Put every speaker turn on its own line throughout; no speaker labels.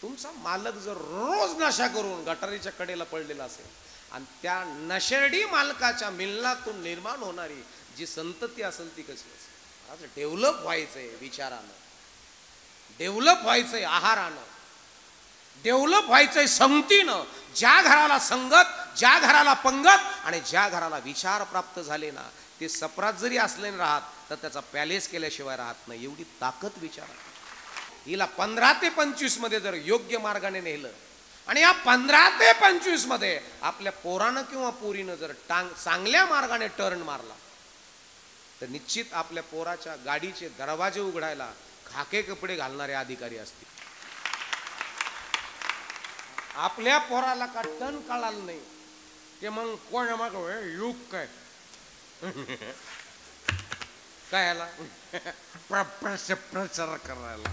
तुमचा मालक जर रोज नशा करून गटारीच्या कडेला पडलेला असेल आणि त्या नशेडी मालकाच्या मिलनातून निर्माण होणारी जी संतती असेल ती कशी असेल? आज डेव्हलप व्हायचंय विचारानं, डेव्हलप व्हायचंय आहारानं, डेव्हलप व्हायचंय संगतीनं. ज्या घराला संगत, ज्या घराला पंगत आणि ज्या घराला विचार प्राप्त झाले ना, ते सप्रात जरी असले राहत तर त्याचा पॅलेस केल्याशिवाय राहत नाही. एवढी ताकद विचारात. हिला 15 ते 25 मध्ये जर योग्य मार्गाने नेलं आणि या 15 ते 25 मध्ये आपल्या पोरानं किंवा पोरीनं जर चांगल्या मार्गाने टर्न मारला तर निश्चित आपल्या पोराच्या गाडीचे दरवाजे उघडायला खाके कपडे घालणारे अधिकारी असतील. आपल्या पोराला का टर्न कळालं नाही ते मग कोण माग युग काय काय याला प्रचार करायला.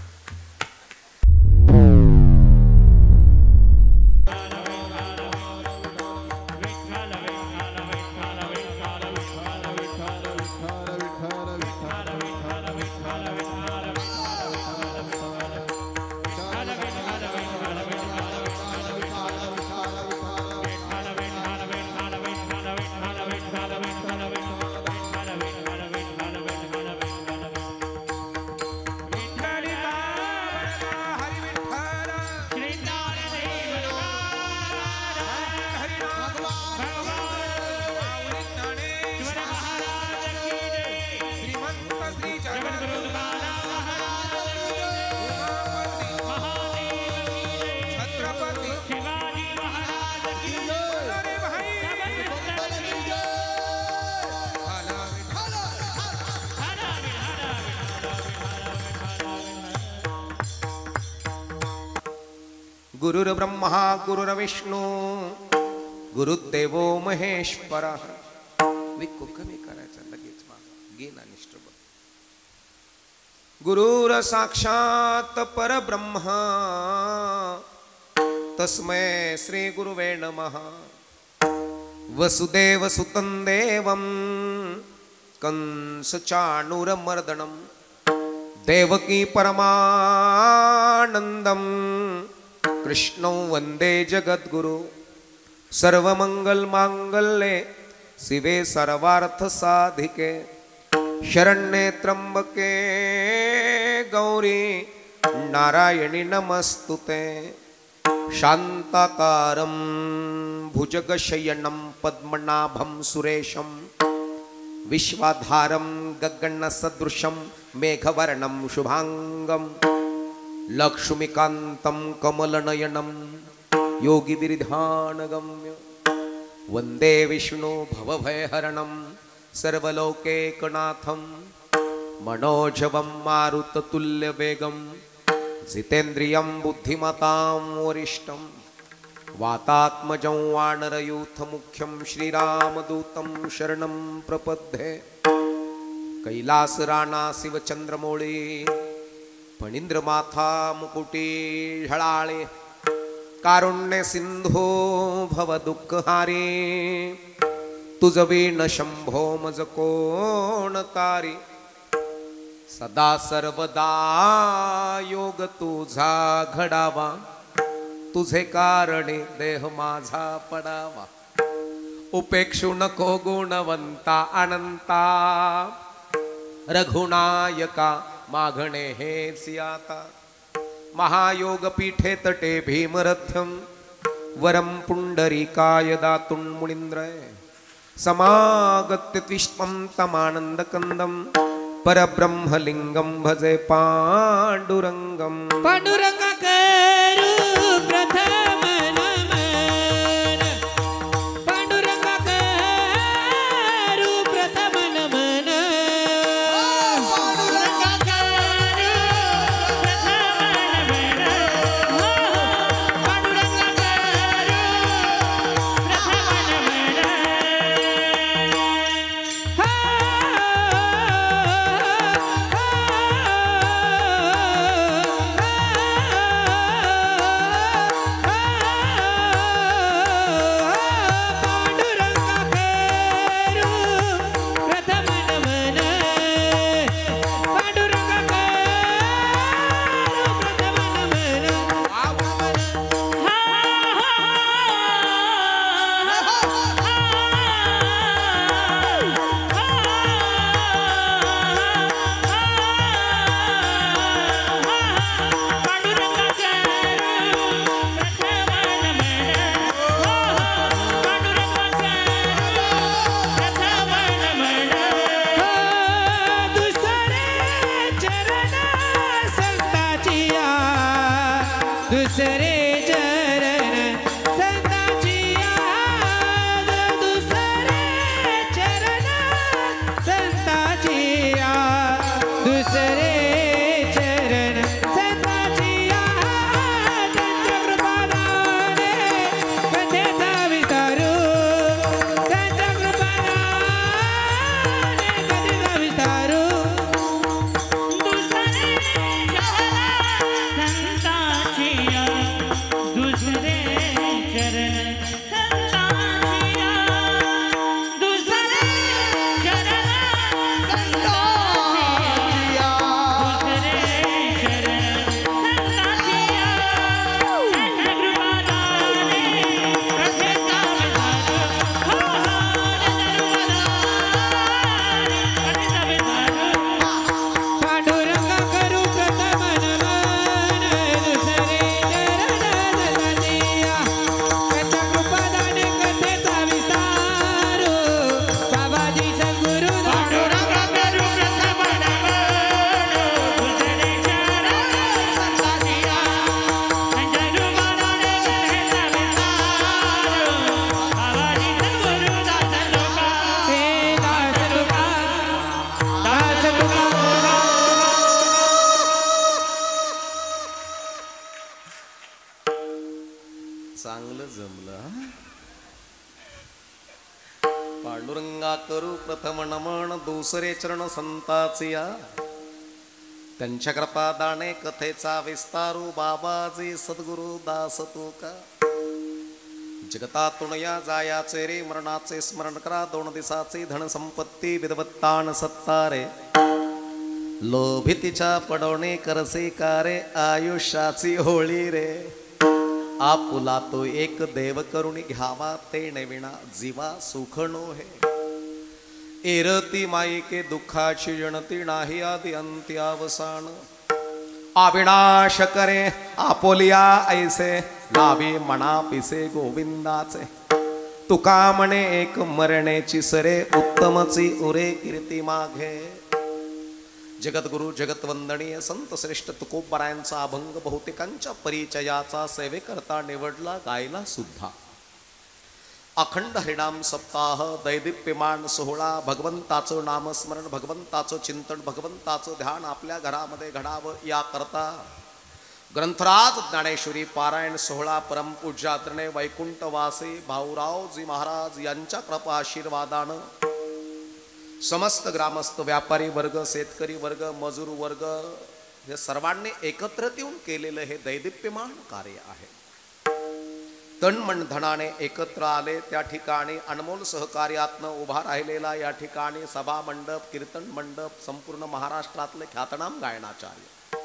गुरुर् ब्रह्मा गुरुर्विष्णू गुरुदेवो महेश्वरा. कमी करायचं लगेच माझा गेला निष्ठबळ. गुरुर साक्षात परब्रह्मा तस्मै श्री गुरुवे नमः. वसुदेव सुतं देवं कंस चाणूरमर्दनं देवकी परमानंदं कृष्णौ वंदे जगद्गुरु. सर्वमंगल मांगल्ये शिवे सर्वार्थ साधिके शरण्ये त्र्यंबके गौरी नारायणी नमस्तुते. शांताकारं भुजगशयनं पद्मनाभं सुरेशं विश्वाधारं गगनसदृशं मेघवर्णं शुभांगं लक्ष्मीकान्तं कमलनयनं योगिविरिधानगम्य. वन्दे विष्णु भवभयहरणं सर्वलोकैकनाथं मनोजवं मारुततुल्यवेगं जितेन्द्रियं बुद्धिमतां वरिष्ठं वातात्मजं वानरयूथमुख्यं श्रीरामदूतं शरणं प्रपद्ये. कैलासराणा शिवचंद्रमौळी फणींद्रमाथा मुकुटी झळाळे कारुण्य सिंधो भव दुःखहारी. तुझ विण शंभो मज कोण तारी. सदा सर्वदा योग तुझा घडावा तुझे कारणे देह माझा पडावा. उपेक्षु नको गुणवंता अनंता रघुनायका मागणे हेच आता. महायोग पीठे तटे भीमरथ्यं वरं पुंडरीकाय दातुं मुनीन्द्रय. समागत्य त्विष्टं तमानन्दकन्दं परब्रह्मलिंगं भजे पांडुरंगं.
पांडुरंग करू प्रथम नमन. पांडुरंग करू प्रथम नमन. दुसरे चरण संताची याद दुसरे चरण संताची याद दुसरे चरण संताची याद त्यांच्या कृपादाने कथेचा विस्तारू त्यांच्या कृपादाने कथेचा विस्तारू
चांगलं जमलं हा? पांडुरंगा करू प्रथम नमन दुसरे चरण संताचे या त्यांच्या कृपादाने कथेचा विस्तारू बाबाजी सद्गुरु दास तो का जगतातून या जायाचे रे मरणाचे स्मरण करा 2 दिवसाचे धन संपत्ती विदवत्तान सत्तारे लोभितीच्या पडवणे करसे कारे आयुष्याची होळी रे आपुला तो एक देव करुणी घ्यावा ते नेविना जीवा सुखनो हे एरती माईके दुःखाची जणती नाही आदि अंत्यावसान अविनाश करे आपोलिया ऐसे लावी मना पिसे गोविंदाचे तुका म्हणे एक मरणेची सरे उत्तमची उरे कीर्ती मागे जगद्गुरु जगतवंदनीय संत श्रेष्ठ तुकोबरायांचा अभंग बहुतेकांच्या परिचयाचा सेवेकरता निवडला गायला सुद्धा अखंड हरिनाम सप्ताह दैदिप्यमान सोहळा भगवंताचं नामस्मरण भगवंताचं चिंतन भगवंताचं ध्यान आपल्या घरामध्ये घडावं याकरता ग्रंथराज ज्ञानेश्वरी पारायण सोहळा परमपूज्य आदरणीय वैकुंठवासी भाऊरावजी महाराज यांच्या कृपा आशीर्वादानं समस्त ग्रामस्थ व्यापारी वर्ग शेतकरी वर्ग मजूर वर्ग हे सर्वांनी एकत्र येऊन केलेलं हे दैदिप्यमान कार्य आहे तन मन धनाने एकत्र आले त्या ठिकाणी अनमोल सहकार्यातनं उभा राहिलेला या ठिकाणी सभा मंडप कीर्तन मंडप संपूर्ण महाराष्ट्रातले ख्यातनाम गायनाचार्य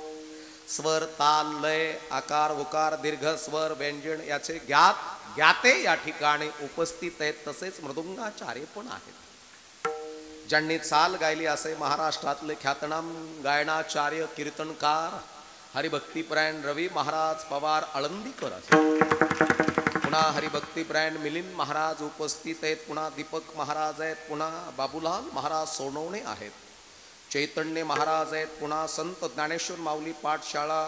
स्वर ताल लय आकार उकार दीर्घ स्वर व्यंजन याचे ज्ञाते या ठिकाणी उपस्थित आहेत तसेच मृदुंगाचार्य पण आहेत ज्यांनी चाल गायली असे महाराष्ट्रातले ख्यातनाम गायनाचार्य कीर्तनकार हरिभक्तीपरायण रवी महाराज पवार आळंदीकर पुन्हा हरिभक्तीपरायण मिलिंद महाराज उपस्थित आहेत पुन्हा दीपक महाराज आहेत पुन्हा बाबूलाल महाराज सोनवणे आहेत चैतन्य महाराज आहेत पुन्हा संत ज्ञानेश्वर माऊली पाठशाळा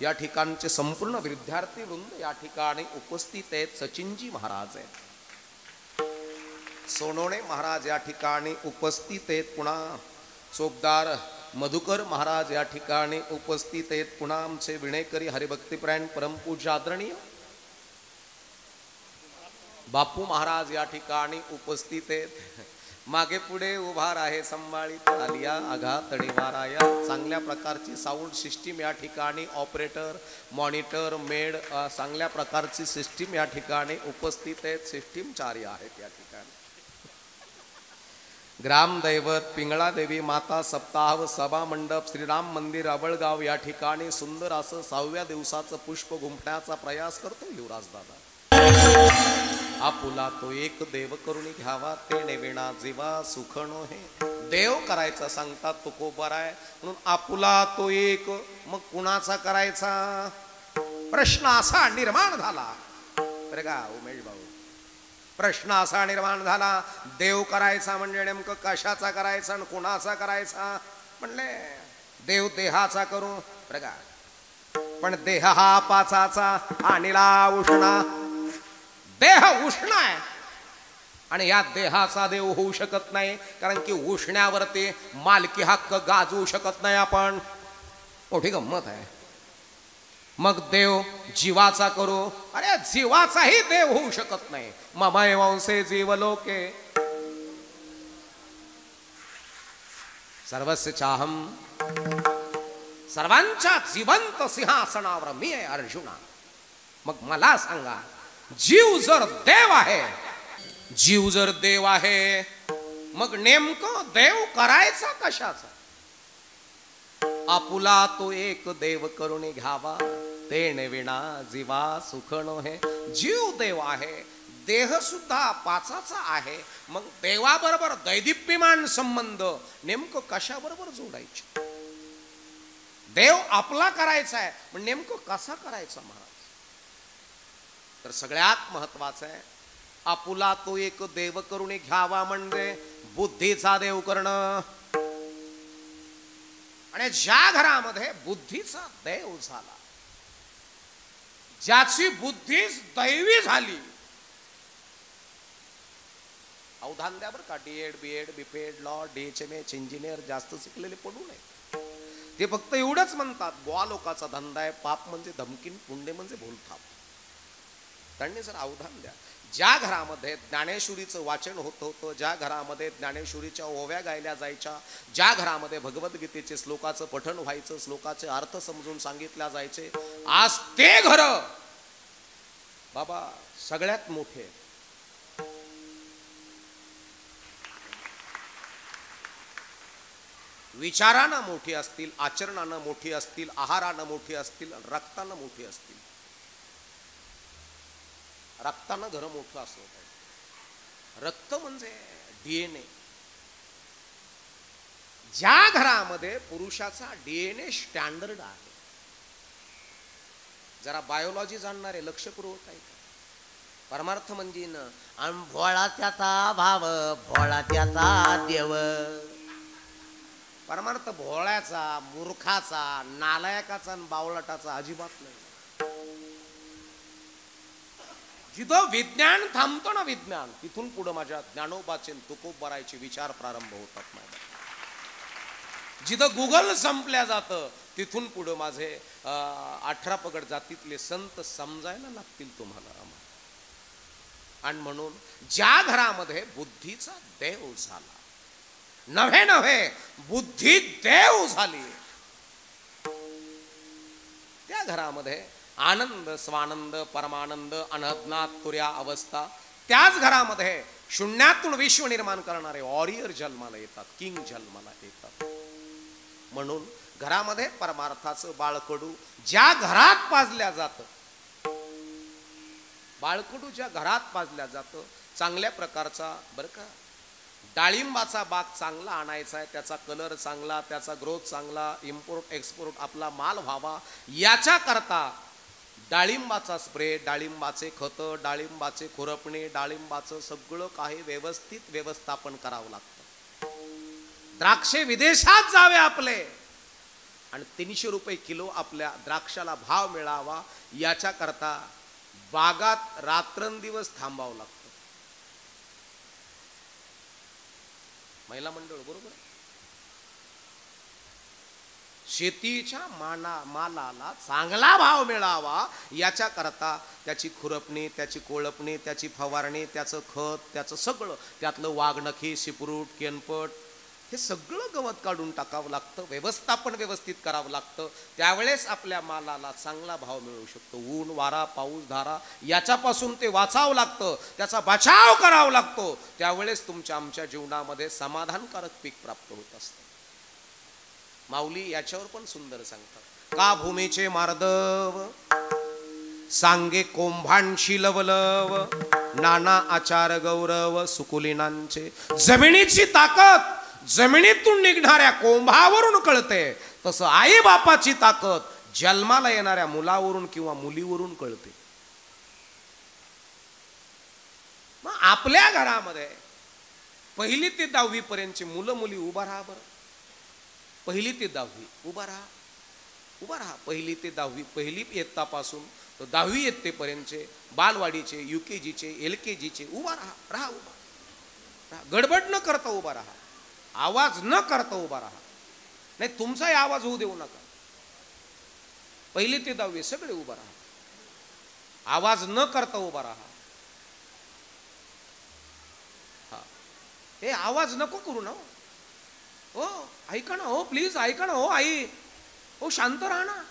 या ठिकाणचे संपूर्ण विद्यार्थी वृंद या ठिकाणी उपस्थित आहेत सचिनजी महाराज आहेत सोनवणे महाराज या ठिकाणी उपस्थित आहेत पुन्हा चोपदार मधुकर महाराज या ठिकाणी उपस्थित आहेत पुन्हा आमचे विणेकरी हरिभक्तीपरायण परमपूज्य आदरणीय बापू महाराज या ठिकाणी उपस्थित आहेत मागे पुढे उभा आहे संभाळीत आलिया आघात आणि वाराया चांगल्या प्रकारची साऊंड सिस्टीम या ठिकाणी ऑपरेटर मॉनिटर मेड चांगल्या प्रकारची सिस्टीम या ठिकाणी उपस्थित आहेत सिस्टीम चार्य आहेत या ठिकाणी ग्रामदैवत पिंगळादेवी माता सप्ताह सभा मंडप श्रीराम मंदिर अबळगाव या ठिकाणी सुंदर असं 6व्या दिवसाचं पुष्प गुंफण्याचा प्रयास करतो युवराज दादा आपुला तो एक देव करुणी घ्यावा ते नेविना जीवा सुखनो हे देव करायचा सांगतात तुकोबराय म्हणून आपुला तो एक मग कुणाचा करायचा प्रश्न असा निर्माण झाला बरं का उमेश भाऊ प्रश्न असा निर्माण झाला देव करायचा म्हणजे नेमकं कशाचा करायचा आणि कुणाचा करायचा म्हणले देव देहाचा करू बरं का पण देह हा पाचाचा आणिला उष्णा. देह उष्ण आहे आणि या देहाचा देव होऊ शकत नाही, कारण की उष्ण्यावरती मालकी हक्क गाजवू शकत नाही आपण. मोठी गंमत आहे. मग देव जीवाचा करू, अरे जीवाचाही देव होऊ शकत नाही. ममय वंशे जीवलोके सर्वस्य चाहम. सर्वांच्या जिवंत सिंहासनावर मी आहे अर्जुना. मग मला सांगा, जीव जर देव आहे, जीव जर देव आहे, मग नेमकं देव करायचा कशाचा? आपुला तो एक देव करून घ्यावा, तेने विना जीवा सुख नोहे. जीव देव आहे, देह सुद्धा पाचाचा आहे, मग देवाबरोबर दैदिप्यमान संबंध नेमकं कशाबरोबर जोडायचे? देव आपला करायचा आहे, पण नेमकं कसा करायचा महाराज? तर सगळ्यात महत्वाचं आहे, आपुला तो एक देव करून घ्यावा म्हणजे बुद्धीचा देव करणं. आणि ज्या घरामध्ये बुद्धीचा देव झाला, ज्याची बुद्धीच दैवी झाली, अवधान द्या बरं का, DEd BEd BPEd law DHMH engineer जास्त शिकलेले पडू नये. ते फक्त एवढंच म्हणतात, बुवा लोकाचा धंदा आहे, पाप म्हणजे धमकीन, पुण्य म्हणजे भूलथाप. त्यांनी जर अवधान द्या, ज्या घरामध्ये ज्ञानेश्वरीचं वाचन होत होतं, ज्या घरामध्ये ज्ञानेश्वरीच्या ओव्या गायल्या जायच्या, ज्या घरामध्ये भगवद्गीतेचे श्लोकाचं पठण व्हायचं, श्लोकाचे अर्थ समजून सांगितल्या जायचे, आज ते घर बाबा सगळ्यात मोठे. विचारानं मोठी असतील, आचरणानं मोठी असतील, आहारानं मोठी असतील, रक्तानं मोठी असतील. रक्तानं घर मोठं असलं पाहिजे. रक्त म्हणजे DNA. ज्या घरामध्ये पुरुषाचा DNA स्टँडर्ड आहे, जरा बायोलॉजी जाणणारे लक्षपूर्वक आहे. परमार्थ म्हणजे भोळा त्याचा भाव, भोळा त्याचा देव. परमार्थ भोळ्याचा, मूर्खाचा, नालायकाचा आणि बावळटाचा अजिबात नाही. जिथं विज्ञान थांबतो ना, विज्ञान, तिथून पुढे माझ्या ज्ञानोबाचे तुकोबारायचे विचार प्रारंभ होतात. माझ्या जिथं गुगल संपल्या जातं, तिथून पुढे माझे 18 पगड जातीतले संत समजायला लागतील तुम्हाला. आणि म्हणून ज्या घरामध्ये बुद्धीचा देव झाला, नव्हे नव्हे बुद्धी देव झाली, त्या घरामध्ये आनंद, स्वानंद, परमानंद, अनहदनाथ तुर्या अवस्था. त्याच घरामध्ये शून्यातून विश्व निर्माण करणारे वॉरियर जन्माला येतात, किंग जन्माला येतात. म्हणून घरामध्ये परमार्थाचं बाळकडू ज्या घरात पाजल्या जातं, बाळकडू ज्या घरात पाजल्या जातं, चांगल्या प्रकारचा बरं का, डाळिंबाचा बाग चांगला आणायचा आहे, त्याचा कलर चांगला, त्याचा ग्रोथ चांगला, इम्पोर्ट एक्सपोर्ट आपला माल व्हावा, याच्या करता डाळिंबाचा स्प्रे, डाळिंबाचे खत, डाळिंबाचे खुरपणे, डाळिंबाचं सगळं काही व्यवस्थित व्यवस्थापन करावं लागतं. द्राक्षे विदेशात जावे आपले आणि 300 रुपये किलो आपल्या द्राक्षाला भाव मिळावा, याच्या करता बागात रात्रंदिवस थांबावं लागतं. महिला मंडळ बरोबर, शेतीच्या मालाला चांगला भाव मिळावा याच्या करता त्याची खुरपणी, त्याची कोळपणी, त्याची फवारणी, त्याचं खत, त्याचं सगळं, त्यातलं वाघनखी, शिपरूट, केनपट, हे सगळं गवत काढून टाकावं लागतं, व्यवस्थापन व्यवस्थित करावं लागतं. त्यावेळेस आपल्या मालाला चांगला भाव मिळू शकतो. ऊन, वारा, पाऊस, धारा याच्यापासून ते वाचावं लागतं, त्याचा बचाव करावा लागतो. त्यावेळेस तुमच्या आमच्या जीवनामध्ये समाधानकारक पीक प्राप्त होत असतं. माऊली याच्यावर पण सुंदर सांगतात, का भूमीचे मार्दव सांगे कोंभांशी लवलव, नाना आचार गौरव सुकुलिनांचे. जमिनीची ताकद जमिनीतून निघणाऱ्या कोंभावरून कळते, तसं आई बापाची ताकद जन्माला येणाऱ्या मुलावरून किंवा मुलीवरून कळते. मग आपल्या घरामध्ये 1ली ते 10वी पर्यंतची मुलं मुली उभा राहा बरं, 1ली ते 10वी उभा राहा. उभा राहा. 1ली ते 10वी, 1ली इयत्तापासून तर 10वी इयत्तेपर्यंतचे बालवाडीचे, UKGचे, LKGचे उभा राहा. राहा उभा राहा. गडबड न करता उभा राहा. आवाज न करता उभा राहा. नाही तुमचाही आवाज होऊ देऊ नका. 1ली ते 10वी सगळे उभा राहा. आवाज न करता उभा राहा. हा, हे आवाज नको करू ना. हो ऐका ना, हो प्लीज ऐका ना, हो आई, हो शांत राहा ना.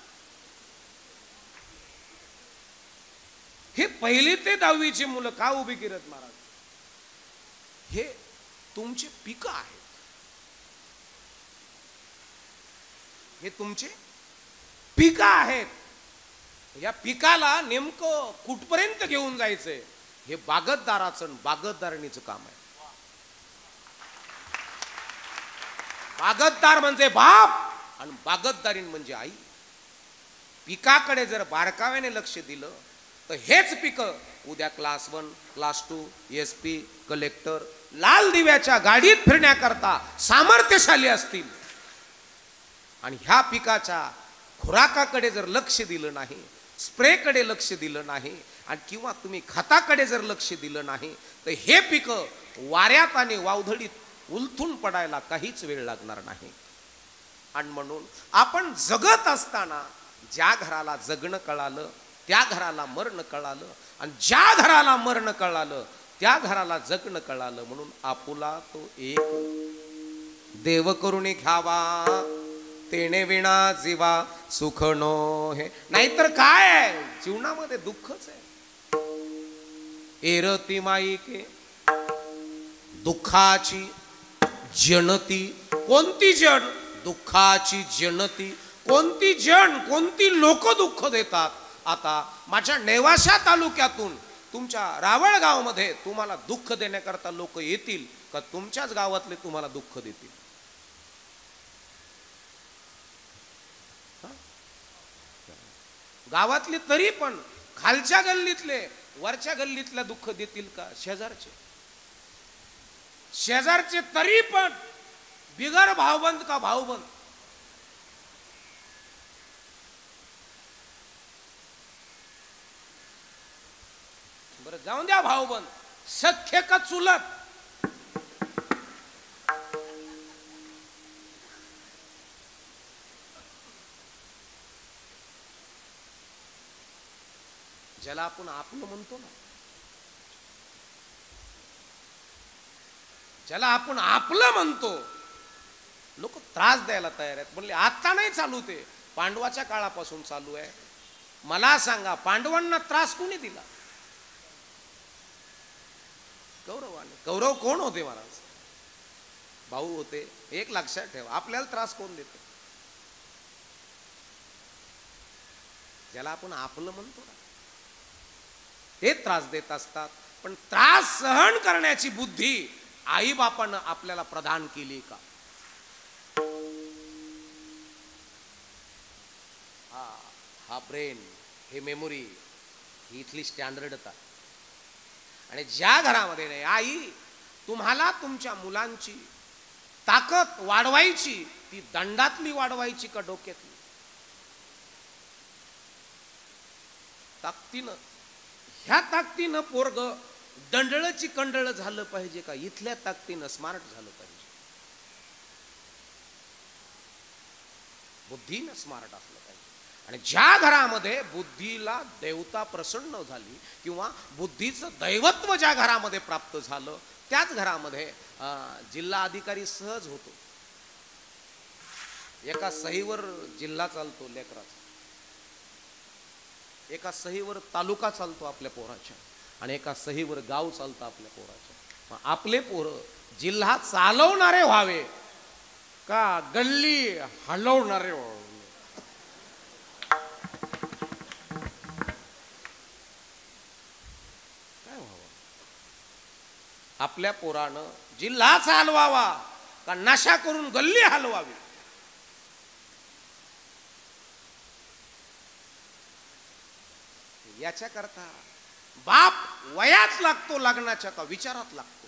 हे 1ली ते 10वीची मुलं का उभी केलं महाराज? हे तुमचे पिकं आहेत. हे तुमचे पिकं आहेत. या पिकाला नेमकं कुठपर्यंत घेऊन जायचंय हे बागतदाराचं बागतदारणीचं काम आहे. बागतदार म्हणजे बाप आणि बागतदारीण म्हणजे आई. पिकाकडे जर बारकाव्याने लक्ष दिलं तर हेच पिकं उद्या क्लास 1, क्लास 2, SP, कलेक्टर, लाल दिव्याच्या गाडीत फिरण्याकरता सामर्थ्यशाली असतील. आणि ह्या पिकाच्या खुराकाकडे जर लक्ष दिलं नाही, स्प्रेकडे लक्ष दिलं नाही आणि किंवा तुम्ही खताकडे जर लक्ष दिलं नाही तर हे पिकं वाऱ्यात आणि वावधडीत उलथून पडायला काहीच वेळ लागणार नाही. आणि म्हणून आपण जगत असताना ज्या घराला जगणं कळालं त्या घराला मरण कळालं आणि ज्या घराला मरण कळालं त्या घराला जगणं कळालं. म्हणून आपुला तो एक देव करून घ्यावा, तेने विणा जीवा सुख नो हे. नाहीतर काय आहे जीवनामध्ये दुःखच आहे. एरती माईके दुःखाची जनती. कोणती जन? दुःखाची जनती. कोणती जन, कोणती लोक दुःख देतात? आता माझ्या नेवासा तालुक्यातून तुमच्या रावळगाव मध्ये तुम्हाला दुःख देण्याकरता लोक येतील का तुमच्याच गावातले तुम्हाला दुःख देतील? गावातले तरी पण खालच्या गल्लीतले वरच्या गल्लीतल्या दुःख देतील का? शेजारचे. शेजारचे तरी पण बिगर भावबंद का भावबंद? बरं जाऊन द्या भावबंद, सख्य का चुलत? ज्याला आपण आपलं म्हणतो ना, ज्याला आपण आपलं म्हणतो, लोक त्रास द्यायला तयार आहेत. म्हणले आता नाही चालू, ते पांडवाच्या काळापासून चालू आहे. मला सांगा पांडवांना त्रास कोणी दिला? कौरवाने. कौरव कोण होते महाराज? भाऊ होते. एक लक्षात ठेवा, आपल्याला त्रास कोण देतो? ज्याला आपण आपलं म्हणतो ना ते त्रास देत असतात. पण त्रास सहन करण्याची बुद्धी आई बापानं आपल्याला प्रदान केली का? हा ब्रेन, हे मेमोरी, ही इथली स्टँडर्डता. आणि ज्या घरामध्ये नाही, आई तुम्हाला तुमच्या मुलांची ताकद वाढवायची, ती दंडातली वाढवायची का डोक्यातली? ताकदीनं, ह्या ताकदीनं पोरग दंडळची कंडळ झालं पाहिजे का इथल्या ताकदीनं स्मार्ट झालं पाहिजे? बुद्धीनं स्मार्ट असलं पाहिजे. आणि ज्या घरामध्ये बुद्धीला देवता प्रसन्न झाली किंवा बुद्धीचं दैवत्व ज्या घरामध्ये प्राप्त झालं त्याच घरामध्ये जिल्हा अधिकारी सहज होतो. एका सहीवर जिल्हा चालतो लेकराचा, एका सहीवर तालुका चालतो आपल्या पोराच्या, आणि एका सहीवर गाव चालतं आपल्या पोराच्या. आपले पोरं जिल्हा चालवणारे व्हावे का गल्ली हलवणारे व्हावे? काय व्हावं? आपल्या पोरानं जिल्हा चालवावा का नशा करून गल्ली हलवावी? याच्या करता बाप वयात लागतो लग्नाच्या का विचारात लागतो?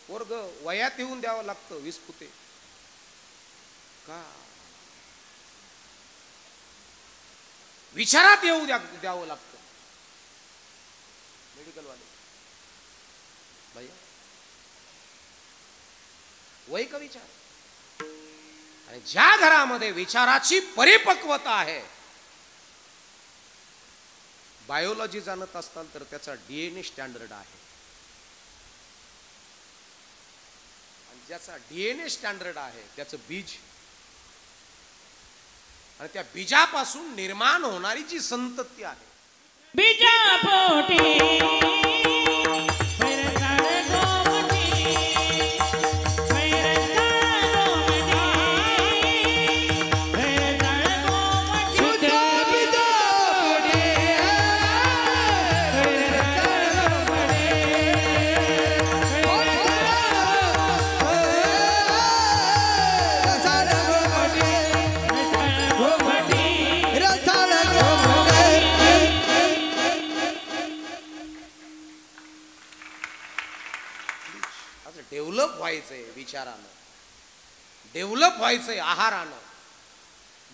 पोरग वयात येऊन द्यावं लागतं 20 पुते. का विचारात येऊ द्यावं लागतं मेडिकल वाले भैया वय का विचार. आणि ज्या घरामध्ये विचाराची परिपक्वता आहे, बायोलॉजी जाणत असताल तर त्याचा डीएनए स्टँडर्ड आहे, आणि ज्याचा डीएनए स्टँडर्ड आहे त्याचं बीज, आणि त्या बीजापासून निर्माण होणारी जी संतती आहे
बीजा पोटी
डेव्हलप व्हायचंय विचारानं, डेव्हलप व्हायचंय आहारानं,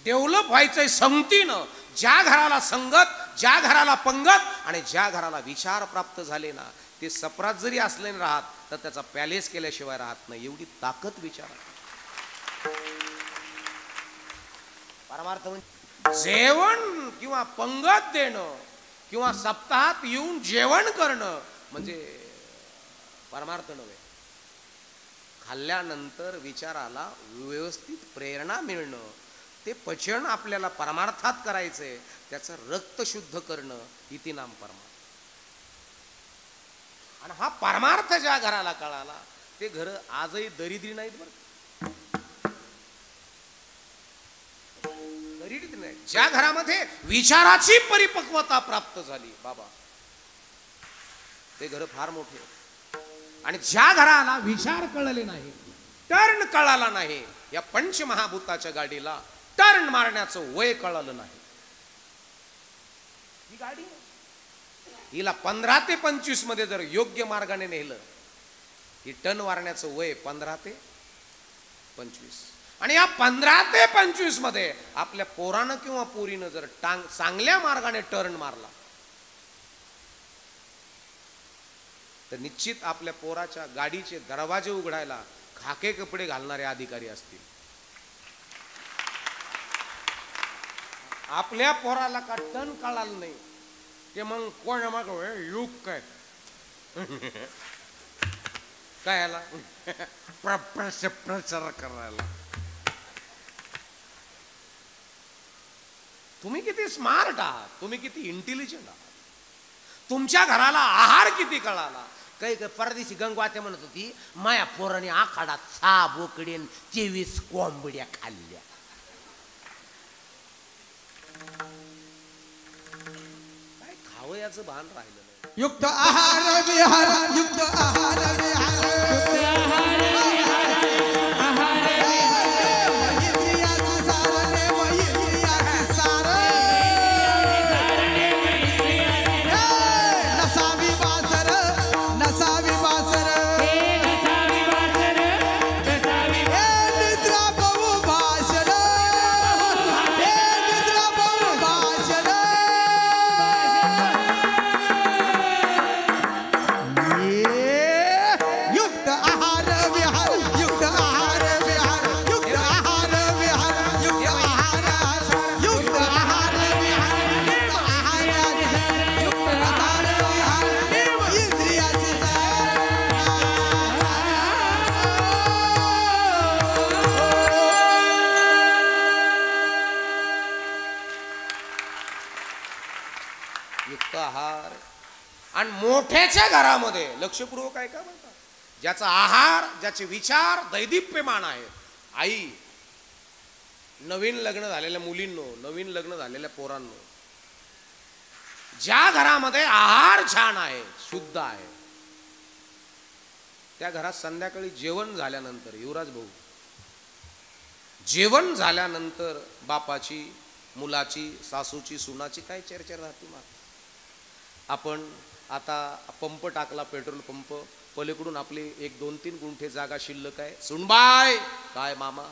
डेव्हलप व्हायचंय संगतीनं. ज्या घराला संगत, ज्या घराला पंगत आणि ज्या घराला विचार प्राप्त झाले ना, ते सप्रात जरी असले ना राहत तर त्याचा पॅलेस केल्याशिवाय राहत नाही, एवढी ताकद विचारात. परमार्थ म्हणजे जेवण किंवा पंगत देणं किंवा सप्ताहात येऊन जेवण करणं म्हणजे परमार्थ नव्हे. खाल्ल्यानंतर विचाराला व्यवस्थित प्रेरणा मिळणं, ते पचन आपल्याला परमार्थात करायचंय, त्याचं रक्त शुद्ध करणं, इति नाम परमार्थ. आणि हा परमार्थ ज्या घराला कळाला ते घर आजही दरिद्री नाहीत बरं, दरिद्री नाही. ज्या घरामध्ये विचाराची परिपक्वता प्राप्त झाली बाबा, ते घर फार मोठे. आणि ज्या घराला विचार कळले नाही, टर्न कळाला नाही, या पंचमहाभूताच्या गाडीला टर्न मारण्याचं वय कळलं नाही. ही गाडी हिला 15 ते 25 मध्ये जर योग्य मार्गाने नेलं, ही टर्न मारण्याचं वय 15 ते 25. आणि या 15 ते 25 मध्ये आपल्या पोरानं किंवा पोरीनं जर चांगल्या मार्गाने टर्न मारला तर निश्चित आपल्या पोराच्या गाडीचे दरवाजे उघडायला खाके कपडे घालणारे अधिकारी असतील. आपल्या पोराला का टन कळालं नाही ते मग कोण मग युग काय काय याला प्रचार करायला. तुम्ही किती स्मार्ट आहात, तुम्ही किती इंटेलिजंट आहात, तुमच्या घराला आहार किती कळाला. काही परदेशी गंगवाते म्हणत होती, माया पोराने आखाडात 6 बोकडे 23 कोंबड्या खाल्ल्या. काय खावं याचं भान राहिलं नाही.
युक्त आहार विहार, युक्त आहार विहार,
आणि मोठ्याच्या घरामध्ये लक्षपूर्वक आहे का म्हणतात, ज्याचा आहार, ज्याचे विचार दैदिप्यमान आहेत. आई, नवीन लग्न झालेल्या मुलींनो, नवीन लग्न झालेल्या पोरांनो, ज्या घरामध्ये आहार छान आहे, शुद्ध आहे, त्या घरात संध्याकाळी जेवण झाल्यानंतर, युवराज भाऊ, जेवण झाल्यानंतर बापाची, मुलाची, सासूची, सुनाची काय चर्चा राहते. मग आपण आता पंप टाकला, पेट्रोल पंप, पलीकडून आपली 1-2-3 गुंठे जागा शिल्लक आहे. सुनबाय, काय मामा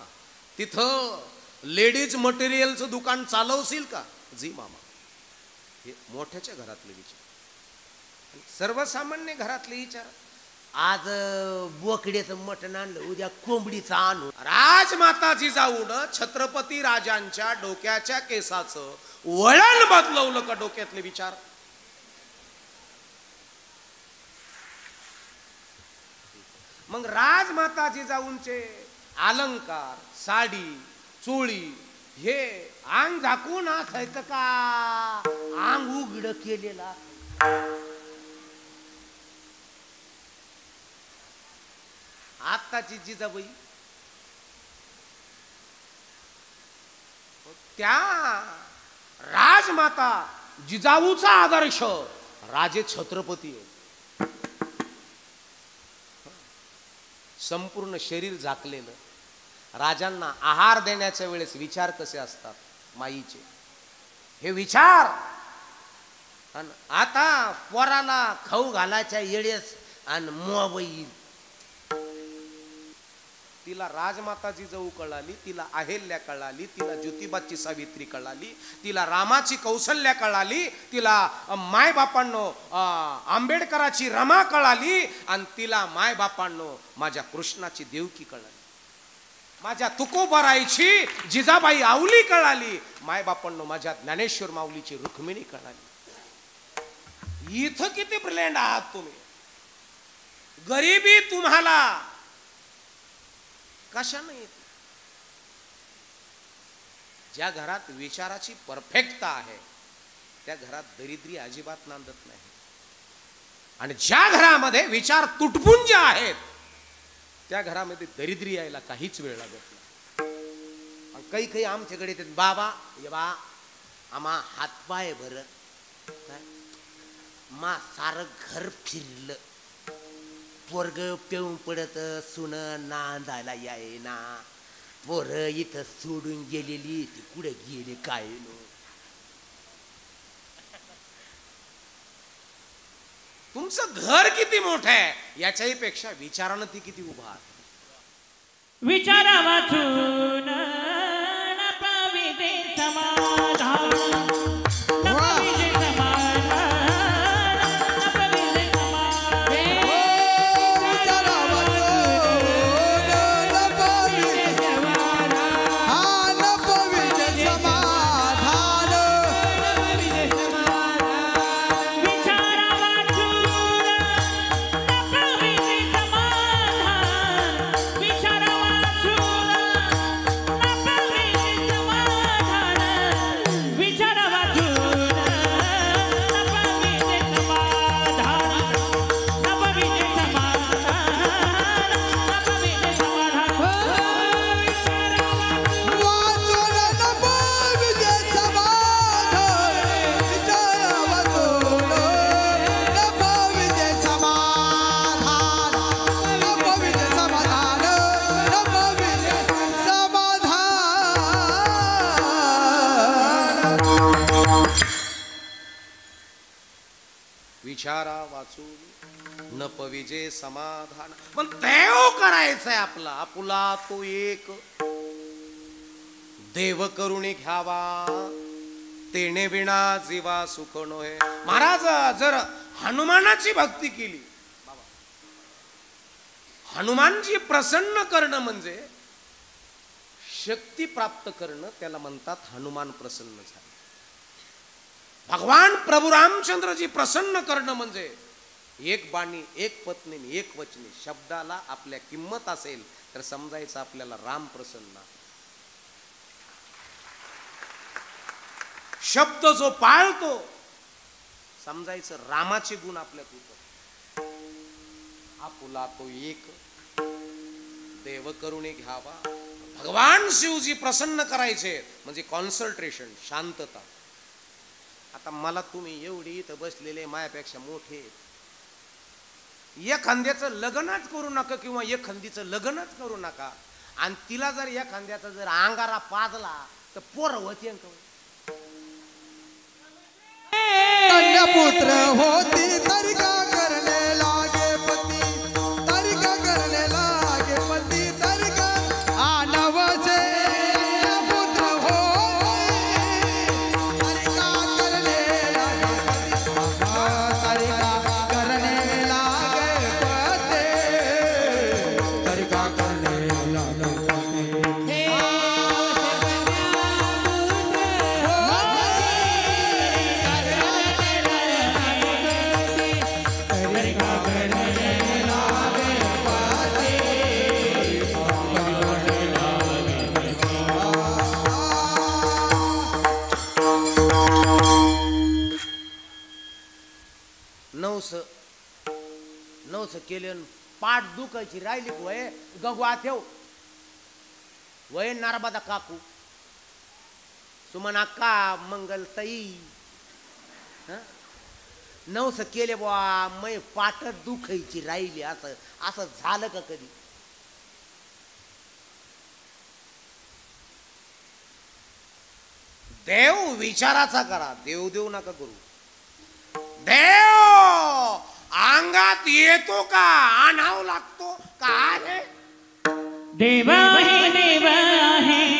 तिथं लेडीज मटेरियलचं दुकान चालवशील का? जी मामा. हे मोठ्याच्या घरातले विचार. सर्वसामान्य घरातले विचार. आज बोकड्याचं मटण आणलं, उद्या कोंबडीचं आणू. राजमाताजी जाऊन छत्रपती राजांच्या डोक्याच्या केसाचं वळण बदलवलं का डोक्यातले विचार? मग राजमाताजी जाऊनचे अलंकार, साडी, चोळी हे अंग झाकून असायचं का अंग उघड केलेला? आत्ताची जिजाबाई त्या राजमाता जिजाऊचा आदर्श राजे छत्रपती आहे. संपूर्ण शरीर झाकलेलं. राजांना आहार देण्याच्या वेळेस विचार कसे असतात माईचे, हे विचार. आता पोराला खाऊ घालायच्या येळेस आणि मोबाईल. तिला राजमाताची जाऊ कळाली, तिला अहिल्या कळाली, तिला ज्योतिबाची सावित्री कळाली, तिला रामाची कौशल्या कळाली, तिला मायबापांनो आंबेडकराची रमा कळाली, आणि तिला मायबापांनो माझ्या कृष्णाची देवकी कळाली, माझ्या तुकोबाराईची जिजाबाई आवली कळाली, मायबापांनो माझ्या ज्ञानेश्वर माऊलीची रुक्मिणी कळाली. इथं किती ब्रिलियंट आहात तुम्ही. गरिबी तुम्हाला कशाने येते? ज्या घरात विचाराची परफेक्टता आहे त्या घरात दरिद्री अजिबात नांदत नाही. आणि ज्या घरामध्ये विचार तुटपुंज आहेत त्या घरामध्ये दरिद्री यायला काहीच वेळ लागत नाही. काही काही आमच्याकडे येतात, बाबा ये बा आम्हा हातपाय भर मा सारं घर फिरलं, पोरग पेऊन पडत, सुन नांदायला यायना, पोर इथं सोडून गेलेली ती कुठे गेले काय नो. तुमचं घर किती मोठं आहे याच्याही पेक्षा विचारानं ती किती उभा आहे.
विचारा वाचून न पाविते समाधान, न पाविते समाधान, न पाविते समाधान.
विचारा वाचून न पाविते समाधान, हा न पाविते समाधान,
न पाविते समाधान. विचारा वाचून न पाविते समाधान, विचारा वाचून न पाविते समाधान, विचारा वाचून न पाविते समाधान, न पाविते समाधान, न पाविते समाधान.
वाचून न पाविते समाधान, विचारा वाचून न पाविते समाधान, न पाविते समाधान, न पाविते समाधान.
विचारा वाचून न पविजे समाधान. पण देव करायचंय आपला, आपुला तो एक देव करुणी घ्यावा, तेने विना जीवा सुख नोहे. महाराज जर हनुमानाची भक्ती केली, हनुमानजी प्रसन्न करणं म्हणजे शक्ती प्राप्त करणं, त्याला म्हणतात हनुमान प्रसन्न झाले. भगवान प्रभू रामचंद्रजी प्रसन्न करणं म्हणजे एक बाणी, एक पत्नी, एक वचनी. शब्दाला आपल्या किंमत असेल तर समजायचं आपल्याला राम प्रसन्न आहे. शब्द जो पाळतो समजायचं रामाचे गुण आपल्यात उतरतात. आपुला तो एक देव करुणी घ्यावा. भगवान शिवजी प्रसन्न करायचे म्हणजे कॉन्सन्ट्रेशन, शांतता. आता मला तुम्ही एवढी इथं बसलेले मायापेक्षा मोठे, एखाद्याचं लग्नच करू नका किंवा एखादीचं लग्नच करू नका, आणि तिला जर एखाद्याचा जर अंगारा पाजला तर पोरं होते.
कन्यापुत्र होती तरी का करने लागे पती, तरी का करने लागे पती, तरी का आनव से
नवस केले पाठ दुखायची राहिली वय गगवा ठेव वय नारबादा काकू सुमन अक्का मंगलताई नवस केले बुवा मै पाठ दुखायची राहिली असं असं झालं का कधी देव विचाराचा करा देव देऊ नका करू देव अंगात येतो का आणावं लागतो का आहे
देव आहे देव आहे